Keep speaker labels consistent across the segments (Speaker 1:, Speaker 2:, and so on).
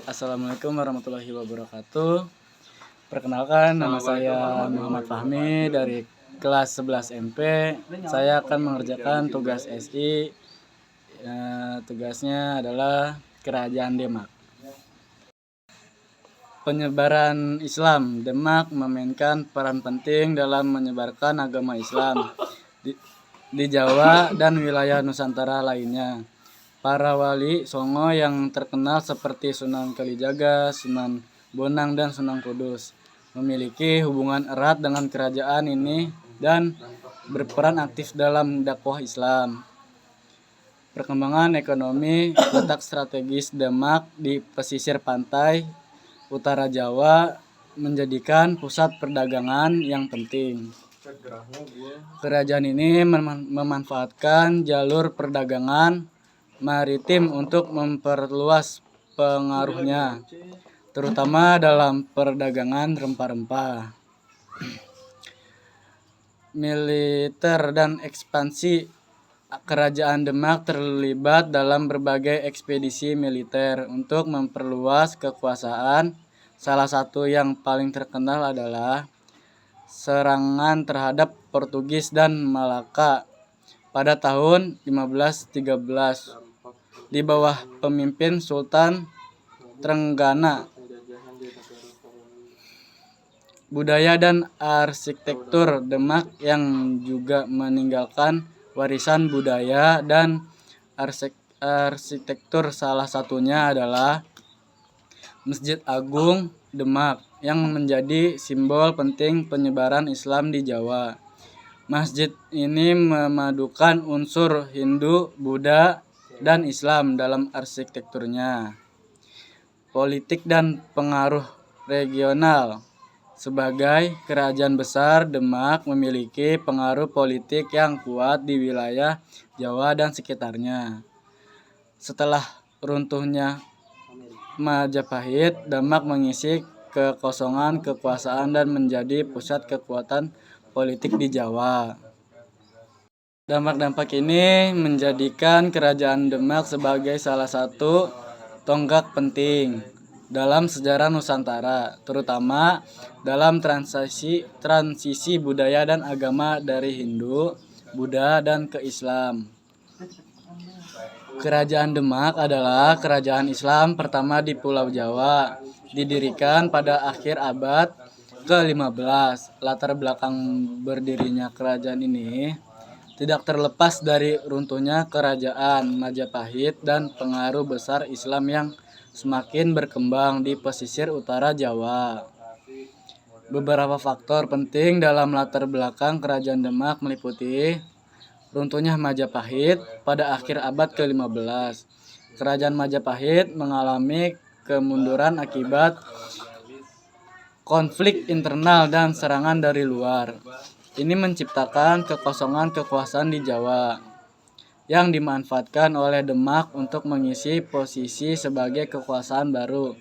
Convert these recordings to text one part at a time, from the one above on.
Speaker 1: Assalamualaikum warahmatullahi wabarakatuh. Perkenalkan, nama saya Muhammad Fahmi dari kelas 11 MP. Saya akan mengerjakan tugas SI. Tugasnya adalah Kerajaan Demak. Penyebaran Islam. Demak memainkan peran penting dalam menyebarkan agama Islam di Jawa dan wilayah Nusantara lainnya. Para wali Songo yang terkenal seperti Sunan Kalijaga, Sunan Bonang, dan Sunan Kudus memiliki hubungan erat dengan kerajaan ini dan berperan aktif dalam dakwah Islam. Perkembangan ekonomi. Letak strategis Demak di pesisir pantai utara Jawa menjadikan pusat perdagangan yang penting. Kerajaan ini memanfaatkan jalur perdagangan maritim untuk memperluas pengaruhnya, terutama dalam perdagangan rempah-rempah. Militer dan ekspansi. Kerajaan Demak terlibat dalam berbagai ekspedisi militer untuk memperluas kekuasaan. Salah satu yang paling terkenal adalah serangan terhadap Portugis dan Malaka pada tahun 1513 di bawah pemimpin Sultan Trenggana. Budaya dan arsitektur Demak yang juga meninggalkan warisan budaya dan arsitektur, salah satunya adalah Masjid Agung Demak yang menjadi simbol penting penyebaran Islam di Jawa. Masjid ini memadukan unsur Hindu, Buddha, dan Islam dalam arsitekturnya. Politik dan pengaruh regional. Sebagai kerajaan besar, Demak memiliki pengaruh politik yang kuat di wilayah Jawa dan sekitarnya. Setelah runtuhnya Majapahit, Demak mengisi kekosongan kekuasaan dan menjadi pusat kekuatan politik di Jawa. Dampak-dampak ini menjadikan Kerajaan Demak sebagai salah satu tonggak penting dalam sejarah Nusantara, terutama dalam transisi budaya dan agama dari Hindu, Buddha, dan ke Islam. Kerajaan Demak adalah kerajaan Islam pertama di Pulau Jawa, didirikan pada akhir abad ke-15. Latar belakang berdirinya kerajaan ini tidak terlepas dari runtuhnya kerajaan Majapahit dan pengaruh besar Islam yang semakin berkembang di pesisir utara Jawa. Beberapa faktor penting dalam latar belakang kerajaan Demak meliputi runtuhnya Majapahit pada akhir abad ke-15. Kerajaan Majapahit mengalami kemunduran akibat konflik internal dan serangan dari luar. Ini menciptakan kekosongan kekuasaan di Jawa yang dimanfaatkan oleh Demak untuk mengisi posisi sebagai kekuasaan baru.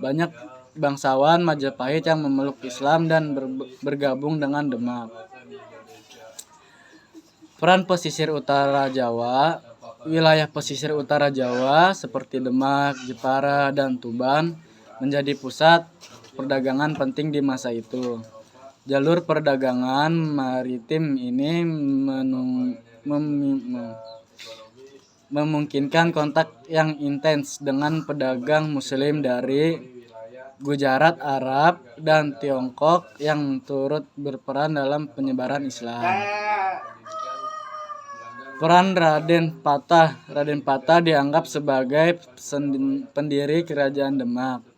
Speaker 1: Banyak bangsawan Majapahit yang memeluk Islam dan bergabung dengan Demak. Peran pesisir utara Jawa. Wilayah pesisir utara Jawa seperti Demak, Jepara, dan Tuban menjadi pusat perdagangan penting di masa itu. Jalur perdagangan maritim ini memungkinkan kontak yang intens dengan pedagang Muslim dari Gujarat, Arab, dan Tiongkok yang turut berperan dalam penyebaran Islam. Peran Raden Patah. Raden Patah dianggap sebagai pendiri Kerajaan Demak.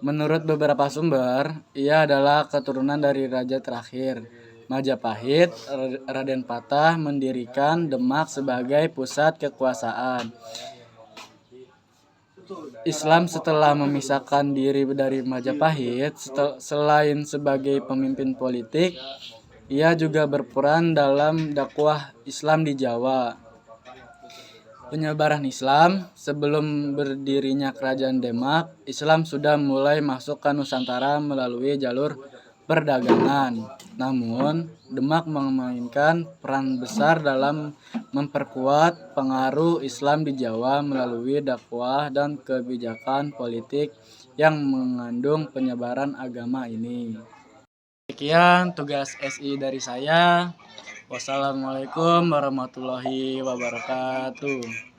Speaker 1: Menurut beberapa sumber, ia adalah keturunan dari raja terakhir Majapahit. Raden Patah mendirikan Demak sebagai pusat kekuasaan Islam setelah memisahkan diri dari Majapahit. Selain sebagai pemimpin politik, ia juga berperan dalam dakwah Islam di Jawa. Penyebaran Islam. Sebelum berdirinya Kerajaan Demak, Islam sudah mulai masuk ke Nusantara melalui jalur perdagangan. Namun, Demak memainkan peran besar dalam memperkuat pengaruh Islam di Jawa melalui dakwah dan kebijakan politik yang mengandung penyebaran agama ini. Sekian tugas SI dari saya. Wassalamualaikum warahmatullahi wabarakatuh.